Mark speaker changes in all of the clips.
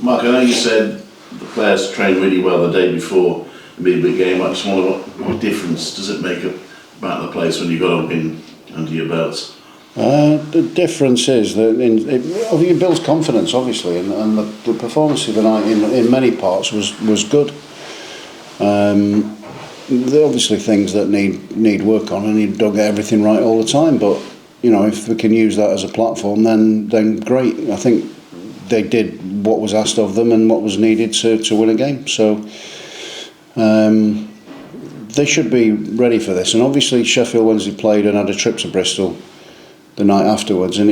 Speaker 1: Mark, I know you said the players trained really well the day before the midweek game. I just wonder what difference does it make about the place when you've got a win under your belts?
Speaker 2: The difference is that it builds confidence, obviously, and the performance of the night in many parts was good. There are obviously things that need work on, and you don't get everything right all the time. But if we can use that as a platform, then great. I think they did what was asked of them and what was needed to win a game. So they should be ready for this. And obviously, Sheffield Wednesday played and had a trip to Bristol the night afterwards, and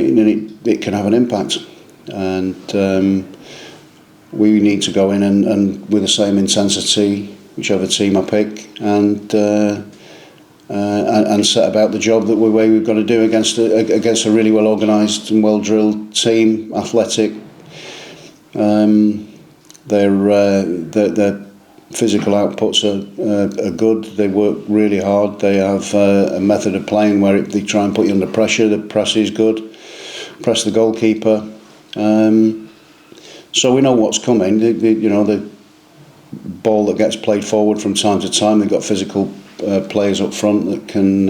Speaker 2: it can have an impact. And we need to go in and with the same intensity, whichever team I pick, and set about the job that we've got to do against a really well organised and well drilled team, athletic. Their physical outputs are good. They work really hard. They have a method of playing where they try and put you under pressure. The press is good. Press the goalkeeper. So we know what's coming. The ball that gets played forward from time to time. They've got physical players up front that can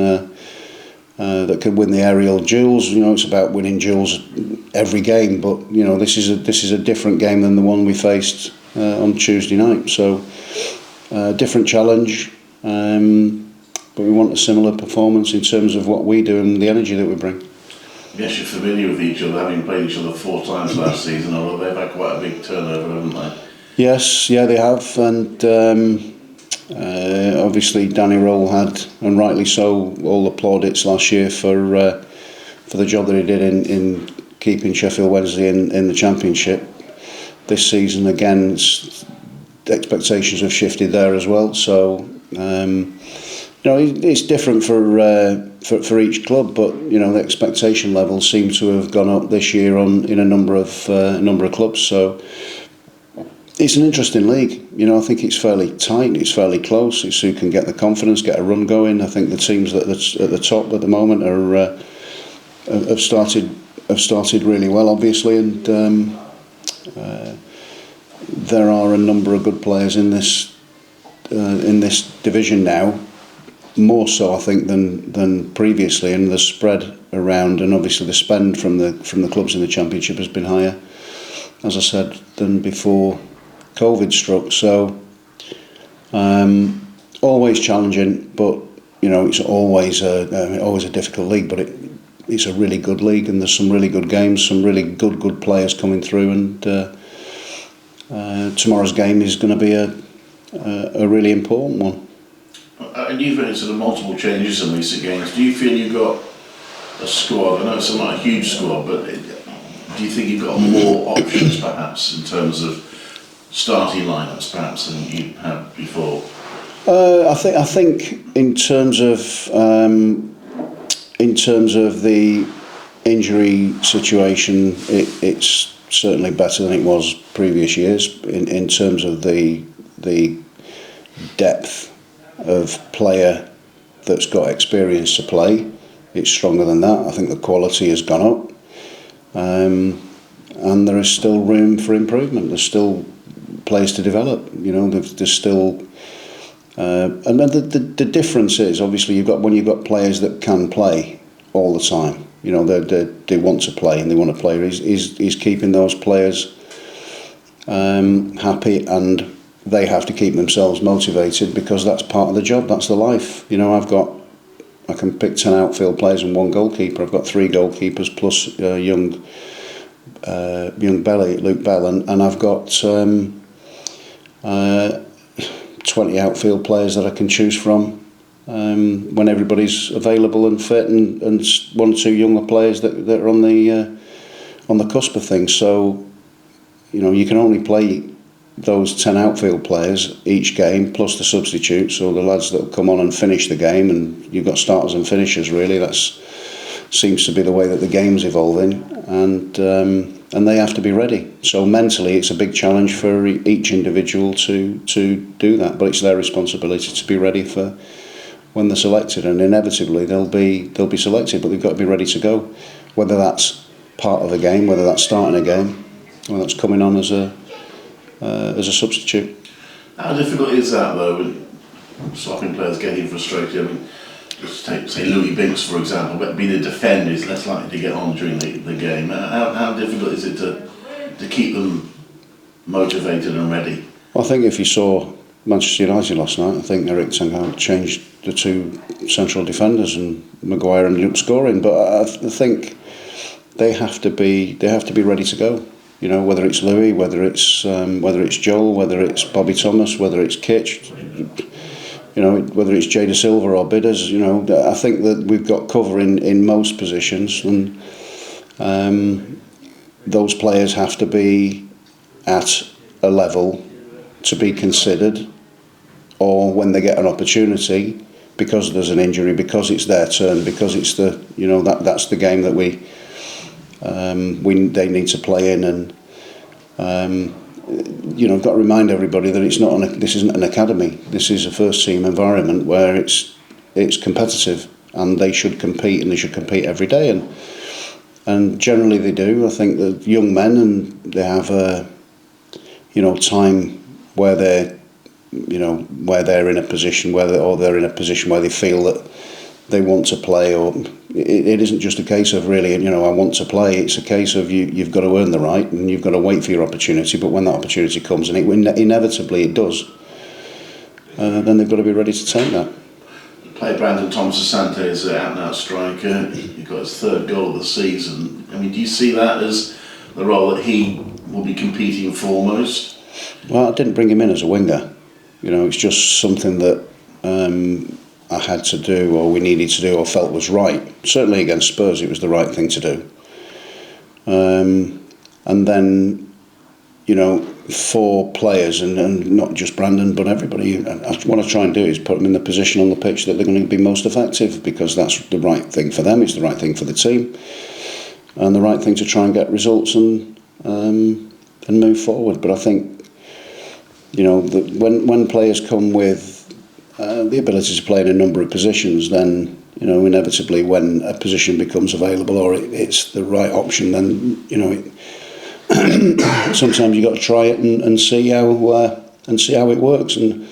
Speaker 2: win the aerial duels. It's about winning duels every game, but this is a different game than the one we faced on Tuesday night. So different challenge, but we want a similar performance in terms of what we do and the energy that we bring.
Speaker 1: Yes, you're familiar with each other, having played each other 4 times last season, although they've had quite a big turnover, haven't they? Yes,
Speaker 2: yeah, they have, and obviously Danny Roll had, and rightly so, all the plaudits last year for the job that he did in keeping Sheffield Wednesday in the Championship. This season, again, the expectations have shifted there as well. So it's different for each club, but the expectation levels seem to have gone up this year in a number of clubs. So it's an interesting league. I think it's fairly tight. It's fairly close. It's who can get the confidence, get a run going. I think the teams that's at the top at the moment have started really well, obviously, and there are a number of good players in this division now. More so, I think, than previously, and the spread around, and obviously the spend from the clubs in the Championship has been higher, as I said, than before COVID struck. So always challenging, but it's always a difficult league. But it's a really good league, and there's some really good games, some really good players coming through, and tomorrow's game is going to be a really important one.
Speaker 1: And you've been into the multiple changes in recent games. Do you feel you've got a squad? I know it's not a huge squad, but do you think you've got more options, perhaps, in terms of starting lineups, perhaps, than you had before?
Speaker 2: I think in terms of the injury situation, it's certainly better than it was previous years. In terms of the depth of player that's got experience to play, it's stronger than that. I think the quality has gone up, and there is still room for improvement. There's still players to develop. There's still, and then the difference is obviously when you've got players that can play all the time. They want to play and they want to play. He's keeping those players happy, and they have to keep themselves motivated because that's part of the job. That's the life. I can pick 10 outfield players and 1 goalkeeper. I've got 3 goalkeepers plus young Luke Bell, and I've got 20 outfield players that I can choose from when everybody's available and fit, and 1 or 2 younger players that are on the cusp of things. So you can only play those 10 outfield players each game, plus the substitutes, or the lads that will come on and finish the game, and you've got starters and finishers. Really, that seems to be the way that the game's evolving, and they have to be ready. So mentally, it's a big challenge for each individual to do that, but it's their responsibility to be ready for when they're selected, and inevitably they'll be selected, but they've got to be ready to go. Whether that's part of a game, whether that's starting a game, whether that's coming on as a as a substitute.
Speaker 1: How difficult is that though, when stopping players getting frustrated? I mean, just take, say, Louis Binks for example, but being a defender is less likely to get on during the game. How difficult is it to keep them motivated and ready?
Speaker 2: Well, I think if you saw Manchester United last night, I think Eric Ten Hag changed the two central defenders and Maguire and Luke scoring, but I think they have to be ready to go. You know, whether it's Louis, whether it's Joel, whether it's Bobby Thomas, whether it's Kitch, you know, whether it's Jay Da Silva or Bidders. You know, I think that we've got cover in most positions, and those players have to be at a level to be considered, or when they get an opportunity, because there's an injury, because it's their turn, because it's that's the game that they need to play in, and I've got to remind everybody that this isn't an academy. This is a first team environment where it's competitive, and they should compete, and they should compete every day, and generally they do. I think that young men, and they have time where they're in a position where they're in a position where they feel that they want to play, or it isn't just a case of really, I want to play. It's a case of you've got to earn the right, and you've got to wait for your opportunity. But when that opportunity comes, and inevitably it does, then they've got to be ready to take that.
Speaker 1: Play Brandon Thomas-Asante is an out-and-out striker. He got his third goal of the season. I mean, do you see that as the role that he will be competing for most?
Speaker 2: Well, I didn't bring him in as a winger. It's just something that I had to do, or we needed to do, or felt was right. Certainly against Spurs, it was the right thing to do. And then, for players, and not just Brandon, but everybody, what I try and do is put them in the position on the pitch that they're going to be most effective, because that's the right thing for them, it's the right thing for the team, and the right thing to try and get results and move forward. But I think, when players come with the ability to play in a number of positions, then inevitably when a position becomes available, or it's the right option, then sometimes you got to try it and see how it works, and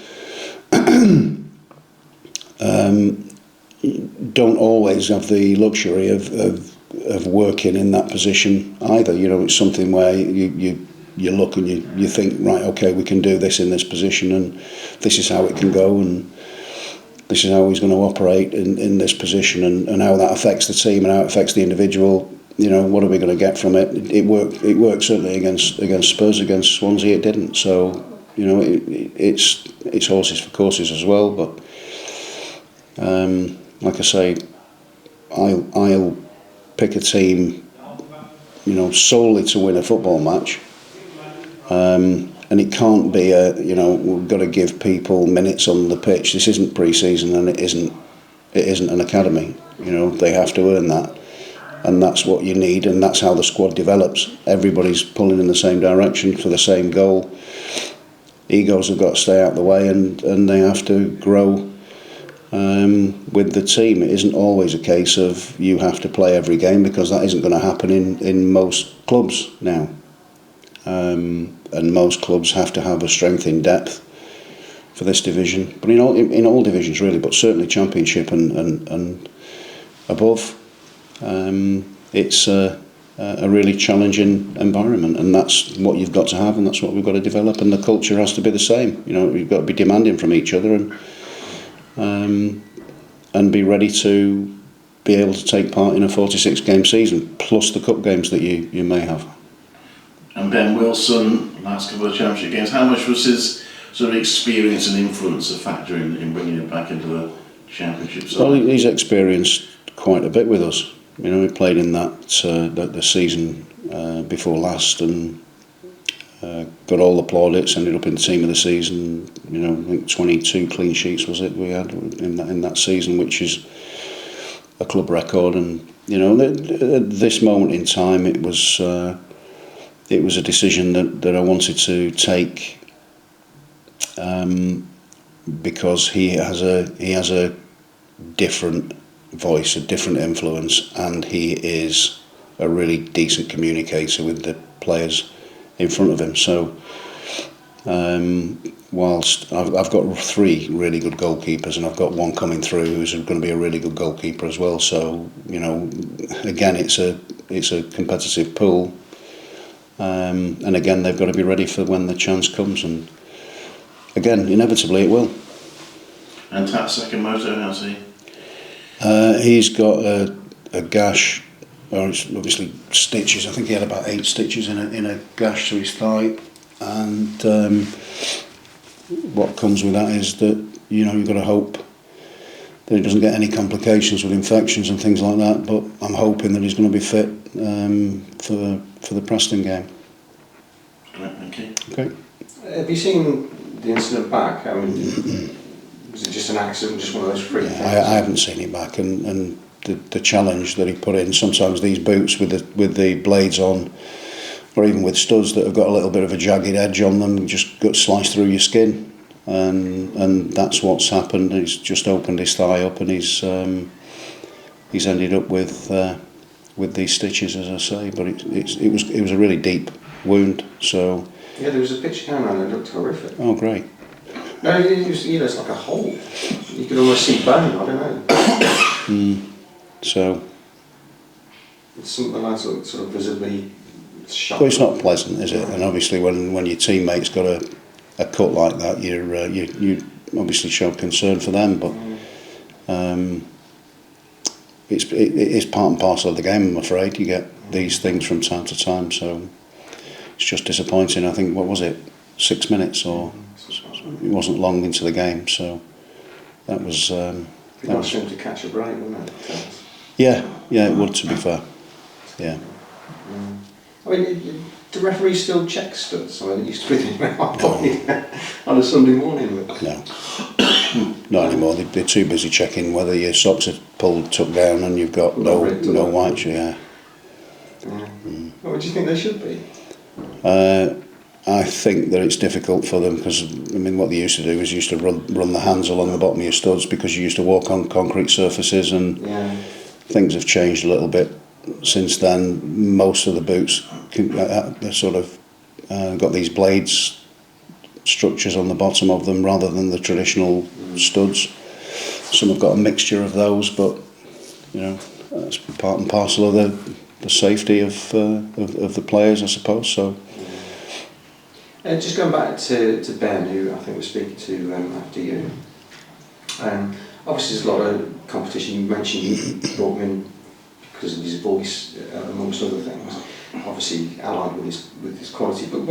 Speaker 2: don't always have the luxury of working in that position either. It's something where you look and you think, right, okay, we can do this in this position, and this is how it can go, and this is how he's going to operate in this position, and how that affects the team and how it affects the individual. What are we going to get from it? It worked certainly against Spurs. Against Swansea it didn't. So it's horses for courses as well. But like I say, I'll pick a team solely to win a football match. And it can't be we've got to give people minutes on the pitch. This isn't pre-season, and it isn't an academy. They have to earn that, and that's what you need, and that's how the squad develops. Everybody's pulling in the same direction for the same goal. Egos have got to stay out of the way, and they have to grow with the team. It isn't always a case of you have to play every game, because that isn't going to happen in most clubs now. And most clubs have to have a strength in depth for this division, but in all divisions really, but certainly Championship and above. It's a really challenging environment, and that's what you've got to have, and that's what we've got to develop, and the culture has to be the same. We've got to be demanding from each other, and be ready to be able to take part in a 46 game season, plus the cup games that you may have.
Speaker 1: And Ben Wilson, last couple of Championship games, how much was his sort of experience and influence a factor in bringing him back into the Championship side?
Speaker 2: Well, he's experienced quite a bit with us. He played in the season before last, and got all the plaudits. Ended up in the team of the season. I think 22 clean sheets was it we had in that season, which is a club record. And at this moment in time, it was a decision that I wanted to take, because he has a different voice, a different influence, and he is a really decent communicator with the players in front of him. So Whilst I've got 3 really good goalkeepers, and I've got one coming through who's going to be a really good goalkeeper as well. So again, it's a competitive pool, and again they've got to be ready for when the chance comes, and again inevitably it will.
Speaker 1: And Sakamoto, how's he?
Speaker 2: He's got a gash, or it's obviously stitches. I think he had about 8 stitches in a gash to his thigh, and what comes with that is that you've got to hope that he doesn't get any complications with infections and things like that. But I'm hoping that he's going to be fit for the Preston game.
Speaker 1: Right, thank you.
Speaker 2: Okay.
Speaker 3: Have you seen the incident back? I mean, was it just an accident, just one of those freak things?
Speaker 2: I haven't seen it back, and the challenge that he put in. Sometimes these boots with the blades on, or even with studs that have got a little bit of a jagged edge on them, just got sliced through your skin, and that's what's happened. He's just opened his thigh up, and he's ended up with these stitches, as I say. But it was a really deep wound. So
Speaker 3: yeah, there was a picture going around and it looked horrific.
Speaker 2: Oh, great.
Speaker 3: No, it's like a hole. You could almost see bone. I don't know.
Speaker 2: So
Speaker 3: it's something like sort of visibly sharp.
Speaker 2: Well, it's not pleasant, is it? And obviously, when your teammate's got a cut like that, you obviously show concern for them. But it is part and parcel of the game. I'm afraid you get these things from time to time. So it's just disappointing. I think, what was it, 6 minutes, or it wasn't long into the game. So that was.
Speaker 3: It'd be nice for him to catch a break, wouldn't it?
Speaker 2: Yeah, it would. To be fair, yeah.
Speaker 3: I mean, do referees still check studs? I mean, it used to be in my body on a Sunday morning.
Speaker 2: No, not anymore. They're too busy checking whether your socks are tucked down and you've got no white. Yeah.
Speaker 3: What do you think they should be?
Speaker 2: I think that it's difficult for them because, I mean, what they used to do is used to run the hands along the bottom of your studs because you used to walk on concrete surfaces, and things have changed a little bit since then. Most of the boots are sort of got these blades structures on the bottom of them rather than the traditional studs. Some have got a mixture of those, but that's part and parcel of the safety of the players, I suppose. So.
Speaker 3: Just going back to Ben, who I think was speaking to after you. Obviously, there's a lot of competition. You mentioned you brought him in because of his voice, amongst other things. Obviously, allied with his quality. But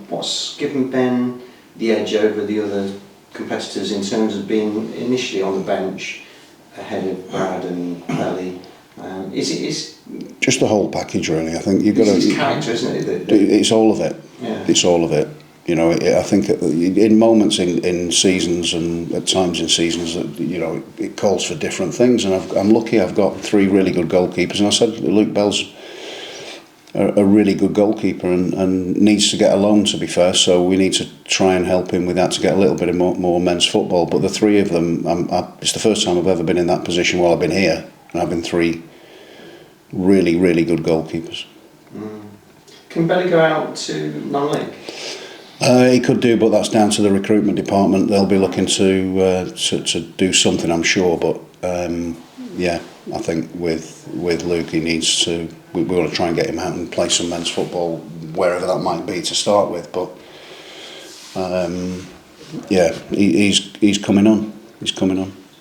Speaker 3: what's given Ben the edge over the other competitors in terms of being initially on the bench ahead of Brad and Belly? Is
Speaker 2: just the whole package, really. I think you've got to.
Speaker 3: It's his character, isn't it?
Speaker 2: It's all of it.
Speaker 3: Yeah.
Speaker 2: It's all of it. I think in moments in seasons and at times in seasons that it calls for different things, and I'm lucky I've got 3 really good goalkeepers, and I said Luke Bell's a really good goalkeeper and needs to get a loan, to be fair, so we need to try and help him with that to get a little bit of more men's football. But the 3 of them, it's the first time I've ever been in that position while I've been here, and I've been 3 really, really good goalkeepers.
Speaker 3: Can Belly go out to non-league?
Speaker 2: He could do, but that's down to the recruitment department. They'll be looking to do something, I'm sure. But I think with Luke, he needs to. We want to try and get him out and play some men's football wherever that might be to start with. But he's coming on. He's coming on.